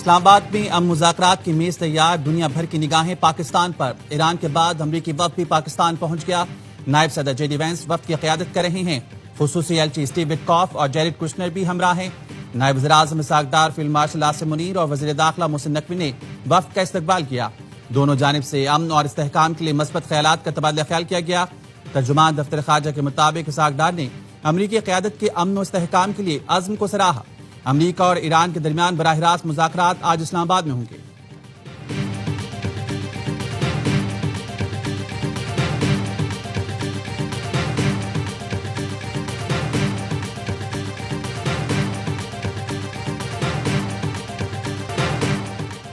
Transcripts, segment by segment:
اسلام آباد میں ام مذاکرات کی میز تیار، دنیا بھر کی نگاہیں پاکستان پر۔ ایران کے بعد امریکی وفد بھی پاکستان پہنچ گیا۔ نائب صدر جے ڈی وینس وفد کی قیادت کر رہے ہیں۔ خصوصی ایلچی اسٹیو وٹکاف اور جیرڈ کشنر بھی ہمراہ ہیں۔ نائب وزیر اعظم اسحاق ڈار، فیلڈ مارشل عاصم منیر اور وزیر داخلہ محسن نقوی نے وفد کا استقبال کیا۔ دونوں جانب سے امن اور استحکام کے لیے مثبت خیالات کا تبادلہ خیال کیا گیا۔ ترجمان دفتر خارجہ کے مطابق اسحاق ڈار نے امریکی قیادت کے امن و استحکام کے لیے عزم کو سراہا۔ امریکہ اور ایران کے درمیان براہ راست مذاکرات آج اسلام آباد میں ہوں گے۔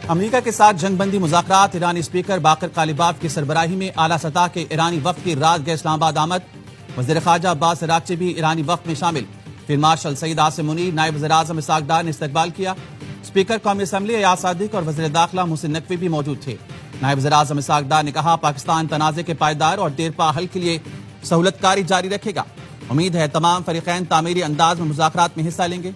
امریکہ کے ساتھ جنگ بندی مذاکرات، ایرانی اسپیکر باقر کالیباف کی سربراہی میں اعلیٰ سطح کے ایرانی وفد کی رات گئے اسلام آباد آمد۔ وزیر خارجہ عباس عراقچی بھی ایرانی وفد میں شامل۔ فیلڈ مارشل سعید عاصم منیر، نائب وزیر اعظم اسحاق ڈار نے استقبال کیا۔ اسپیکر قومی اسمبلی ایاز صادق اور وزیر داخلہ محسن نقوی بھی موجود تھے۔ نائب وزیر اعظم اسحاق ڈار نے کہا، پاکستان تنازع کے پائیدار اور دیرپا حل کے لیے سہولت کاری جاری رکھے گا۔ امید ہے تمام فریقین تعمیری انداز میں مذاکرات میں حصہ لیں گے۔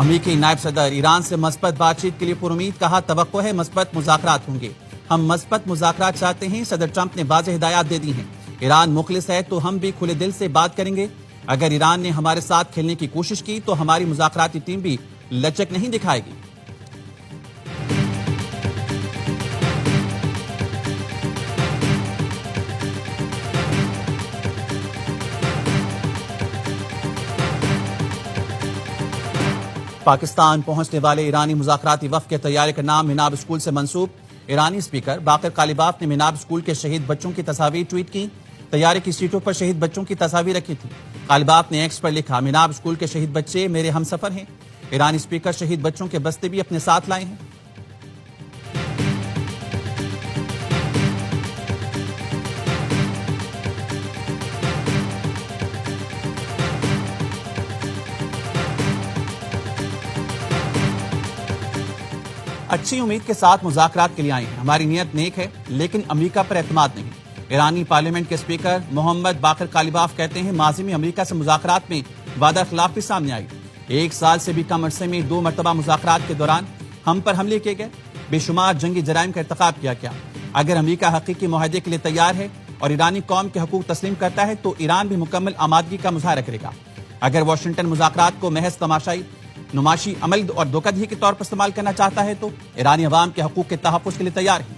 امریکی نائب صدر ایران سے مثبت بات چیت کے لیے پر امید، کہا توقع ہے مثبت مذاکرات ہوں گے۔ ہم مثبت مذاکرات چاہتے ہیں۔ صدر ٹرمپ نے واضح ہدایات دے دی ہیں۔ ایران مخلص ہے تو ہم بھی کھلے دل سے بات کریں گے۔ اگر ایران نے ہمارے ساتھ کھیلنے کی کوشش کی تو ہماری مذاکراتی ٹیم بھی لچک نہیں دکھائے گی۔ پاکستان پہنچنے والے ایرانی مذاکراتی وفد کے طیارے کا نام میناب اسکول سے منسوب۔ ایرانی اسپیکر باقر کالیباف نے میناب اسکول کے شہید بچوں کی تصاویر ٹویٹ کی۔ طیارے کی سیٹوں پر شہید بچوں کی تصاویر رکھی تھی۔ کالیباف نے ایکس پر لکھا، میناب اسکول کے شہید بچے میرے ہم سفر ہیں۔ ایرانی اسپیکر شہید بچوں کے بستے بھی اپنے ساتھ لائے ہیں۔ اچھی امید کے ساتھ مذاکرات کے لیے آئے ہیں۔ ہماری نیت نیک ہے لیکن امریکہ پر اعتماد نہیں۔ ایرانی پارلیمنٹ کے اسپیکر محمد باقر کالیباف کہتے ہیں، ماضی میں امریکہ سے مذاکرات میں وعدہ خلاف بھی سامنے آئی۔ 1 سال سے بھی کم عرصے میں 2 مرتبہ مذاکرات کے دوران ہم پر حملے کیے گئے، بے شمار جنگی جرائم کا ارتکاب کیا گیا۔ اگر امریکہ حقیقی معاہدے کے لیے تیار ہے اور ایرانی قوم کے حقوق تسلیم کرتا ہے تو ایران بھی مکمل آمادگی کا مظاہرہ کرے گا۔ اگر واشنگٹن مذاکرات کو محض نمائشی عمل اور دھوکہ دہی کے طور پر استعمال کرنا چاہتا ہے تو ایرانی عوام کے حقوق کے تحفظ کے لیے تیار ہیں۔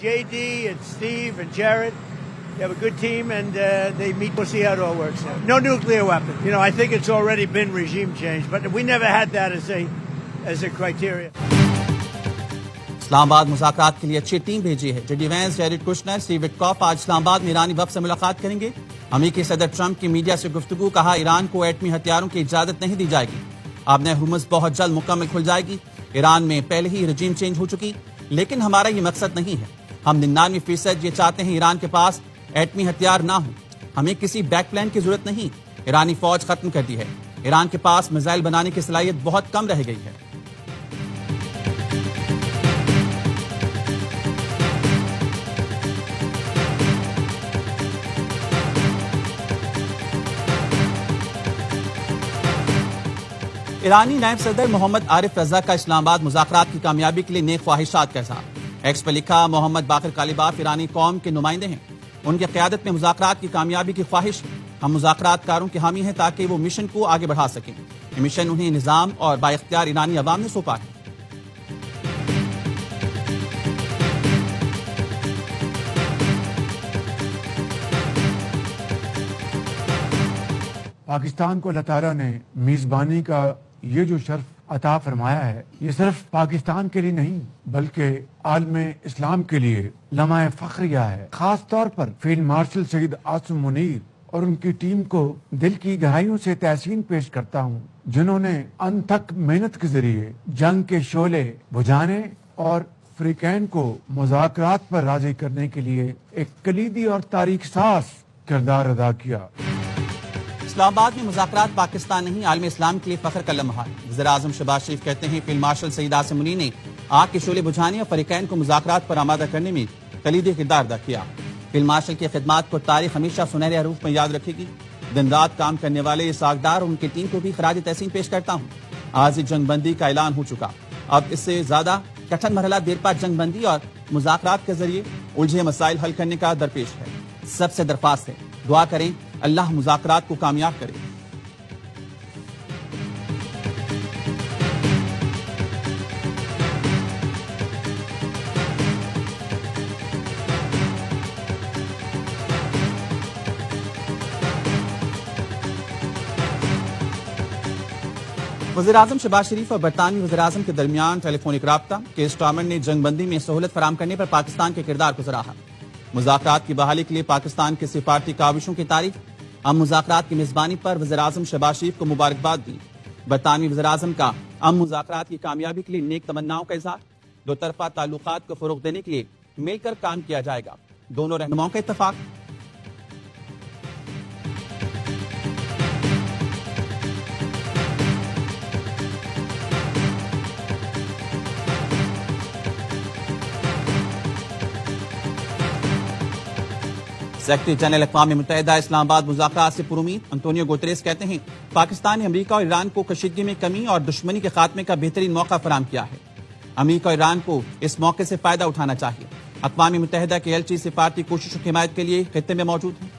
JD and Steve and Jared, they have a good team and they meet. We'll see how it all works out. No nuclear weapon. You know, I think it's already been regime change, but we never had that as a criteria. اسلام آباد مذاکرات کے لیے اچھی team بھیجی ہے۔ J D Vance, Jared Kushner, Steve Witkoff آج اسلام آباد میں ایرانی وفد سے ملاقات کریں گے۔ امریکی صدر ٹرمپ کی میڈیا سے گفتگو، کہا ایران کو ایٹمی ہتھیاروں کی اجازت نہیں دی جائے گی۔ آبِ ہرمز بہت جلد مکمل کھل جائے گی۔ ایران میں پہلے ہی رجیم چینج ہو چکی، لیکن ہمارا یہ مقصد نہیں ہے۔ ہم 99% یہ چاہتے ہیں ایران کے پاس ایٹمی ہتھیار نہ ہوں۔ ہمیں کسی بیک پلان کی ضرورت نہیں۔ ایرانی فوج ختم کر دی ہے۔ ایران کے پاس میزائل بنانے کی صلاحیت بہت کم رہ گئی ہے۔ ایرانی نائب صدر محمد عارف رضا کا اسلام آباد مذاکرات کی کامیابی کے لیے نیک خواہشات کا اظہار۔ ایکس پر لکھا، محمد باقر کالیباف ایرانی قوم کے نمائندے ہیں۔ ان کی قیادت میں مذاکرات کی کامیابی کی خواہش ہے۔ ہم مذاکرات کاروں کے حامی ہیں تاکہ وہ مشن کو آگے بڑھا سکیں۔ یہ مشن انہیں نظام اور بااختیار ایرانی عوام نے سونپا ہے۔ پاکستان کو اللہ تعالیٰ نے میزبانی کا یہ جو شرف عطا فرمایا ہے، یہ صرف پاکستان کے لیے نہیں بلکہ عالم اسلام کے لیے لمحہ فخریہ ہے۔ خاص طور پر فیلڈ مارشل سعید عاصم منیر اور ان کی ٹیم کو دل کی گہرائیوں سے تحسین پیش کرتا ہوں، جنہوں نے انتھک محنت کے ذریعے جنگ کے شعلے بجھانے اور فریقین کو مذاکرات پر راضی کرنے کے لیے ایک کلیدی اور تاریخ ساز کردار ادا کیا۔ اسلام آباد میں مذاکرات پاکستان نہیں عالم اسلام کے لیے فخر کا لمحہ ہے۔ وزیر اعظم شہباز شریف کہتے ہیں فیلڈ مارشل سعید عاصم منی نے آگ کے شعلے بجھانے اور فریقین کو مذاکرات پر آمادہ کرنے میں کلیدی کردار ادا کیا۔ فیلڈ مارشل کی خدمات کو تاریخ ہمیشہ سنہرے حروف میں یاد رکھے گی۔ دن رات کام کرنے والے اس آگدار اور ان کی ٹیم کو بھی خراج تحسین پیش کرتا ہوں۔ آج جنگ بندی کا اعلان ہو چکا، اب اس سے زیادہ کٹھن مرحلہ دیر پا جنگ بندی اور مذاکرات کے ذریعے الجھے مسائل حل کرنے کا درپیش ہے۔ سب سے درخواست ہے دعا کریں اللہ مذاکرات کو کامیاب کرے۔ وزیر اعظم شہباز شریف اور برطانوی وزیر اعظم کے درمیان ٹیلی فونک رابطہ۔ کیئر سٹارمر نے جنگ بندی میں سہولت فراہم کرنے پر پاکستان کے کردار کو سراہا۔ مذاکرات کی بحالی کے لیے پاکستان کی سفارتی کاوشوں کی تعریف۔ مذاکرات کی میزبانی پر وزیر اعظم شہباز شریف کو مبارکباد دی۔ برطانوی وزیر اعظم کا مذاکرات کی کامیابی کے لیے نیک تمناؤں کا اظہار۔ دو طرفہ تعلقات کو فروغ دینے کے لیے مل کر کام کیا جائے گا، دونوں رہنماؤں کا اتفاق۔ سیکرٹری جنرل اقوام متحدہ اسلام آباد مذاکرات سے پرامید۔ انتونیو گوتریس کہتے ہیں پاکستان نے امریکہ اور ایران کو کشیدگی میں کمی اور دشمنی کے خاتمے کا بہترین موقع فراہم کیا ہے۔ امریکہ اور ایران کو اس موقع سے فائدہ اٹھانا چاہیے۔ اقوام متحدہ کے ایلچی سفارتی کوششوں کی حمایت کے لیے خطے میں موجود ہیں۔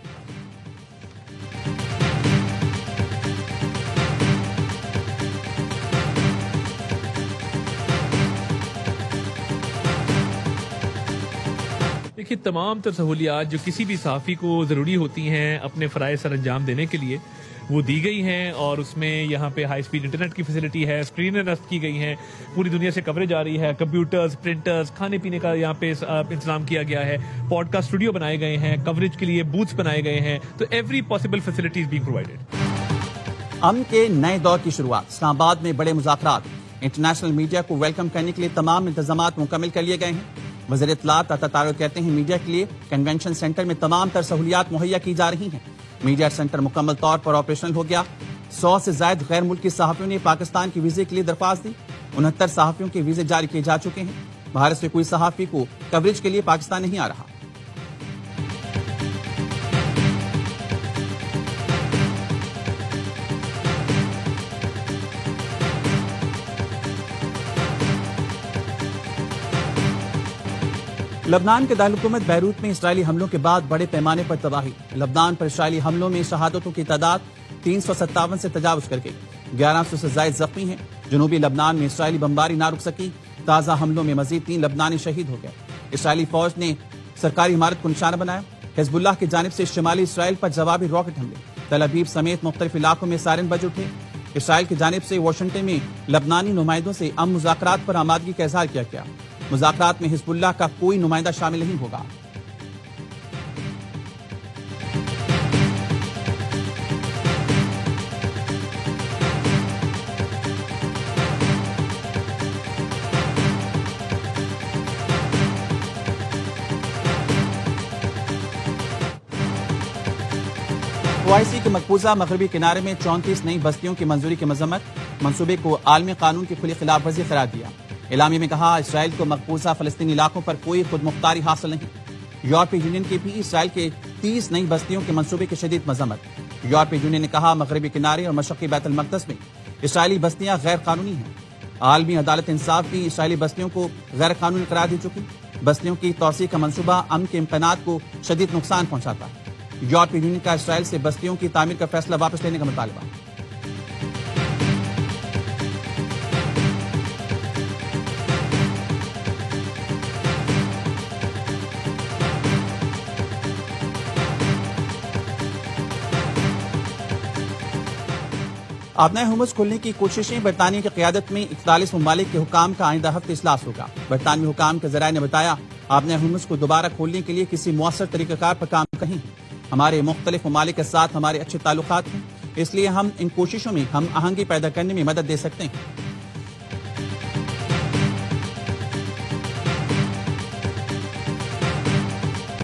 دیکھیے تمام تر سہولیات جو کسی بھی صحافی کو ضروری ہوتی ہیں اپنے فرائض سر انجام دینے کے لیے وہ دی گئی ہیں، اور اس میں یہاں پہ ہائی سپیڈ انٹرنیٹ کی فیسلٹی ہے، اسکرینیں نصب کی گئی ہیں، پوری دنیا سے کوریج آ رہی ہے، کمپیوٹرز، پرنٹرز، کھانے پینے کا یہاں پہ انتظام کیا گیا ہے، پوڈ کاسٹ اسٹوڈیو بنائے گئے ہیں، کوریج کے لیے بوتھس بنائے گئے ہیں، تو every possible facility is being provided. امن کے نئے دور کی شروعات۔ اسلام آباد میں بڑے مذاکرات۔ انٹرنیشنل میڈیا کو ویلکم کرنے کے لیے تمام انتظامات مکمل کر لیے گئے ہیں۔ وزیر اطلاعات عطا طارق کہتے ہیں میڈیا کے لیے کنونشن سینٹر میں تمام تر سہولیات مہیا کی جا رہی ہیں۔ میڈیا سینٹر مکمل طور پر آپریشنل ہو گیا۔ 100 سے زائد غیر ملکی صحافیوں نے پاکستان کے ویزے کے لیے درخواست دی۔ 69 صحافیوں کے ویزے جاری کیے جا چکے ہیں۔ بھارت سے کوئی صحافی کو کوریج کے لیے پاکستان نہیں آ رہا۔ لبنان کے دارالحکومت بیروت میں اسرائیلی حملوں کے بعد بڑے پیمانے پر تباہی۔ لبنان پر اسرائیلی حملوں میں شہادتوں کی تعداد 357 سے تجاوز کر گئی۔ 1100 سے زائد زخمی ہیں۔ جنوبی لبنان میں اسرائیلی بمباری نہ رک سکی۔ تازہ حملوں میں مزید 3 لبنانی شہید ہو گئے۔ اسرائیلی فوج نے سرکاری عمارت کو نشانہ بنایا۔ حزب اللہ کی جانب سے شمالی اسرائیل پر جوابی راکٹ حملے۔ تل ابیب سمیت مختلف علاقوں میں سائرن بج اٹھے۔ اسرائیل کی جانب سے واشنگٹن میں لبنانی نمائندوں سے مذاکرات پر آمادگی کا اظہار کیا گیا۔ مذاکرات میں حزب اللہ کا کوئی نمائندہ شامل نہیں ہوگا۔ OIC کے مقبوضہ مغربی کنارے میں 34 نئی بستیوں کی منظوری کی مذمت۔ منصوبے کو عالمی قانون کی کھلی خلاف ورزی قرار دیا۔ اعلامیہ میں کہا اسرائیل کو مقبوضہ فلسطینی علاقوں پر کوئی خود مختاری حاصل نہیں۔ یورپی یونین کی بھی اسرائیل کے 30 نئی بستیوں کے منصوبے کی شدید مذمت۔ یورپی یونین نے کہا مغربی کنارے اور مشرقی بیت المقدس میں اسرائیلی بستیاں غیر قانونی ہیں۔ عالمی عدالت انصاف بھی اسرائیلی بستیوں کو غیر قانونی قرار دے چکی۔ بستیوں کی توسیع کا منصوبہ امن کے امکانات کو شدید نقصان پہنچاتا ہے۔ یورپی یونین کا اسرائیل سے بستیوں کی تعمیر کا فیصلہ واپس لینے کا مطالبہ۔ آبنائے ہرمز کھولنے کی کوششیں۔ برطانیہ کی قیادت میں 41 ممالک کے حکام کا آئندہ ہفتے اجلاس ہوگا۔ برطانوی حکام کے ذرائع نے بتایا آبنائے ہرمز کو دوبارہ کھولنے کے لیے کسی مؤثر طریقہ کار پر کام کہیں۔ ہمارے مختلف ممالک کے ساتھ ہمارے اچھے تعلقات ہیں، اس لیے ہم ان کوششوں میں ہم آہنگی پیدا کرنے میں مدد دے سکتے ہیں۔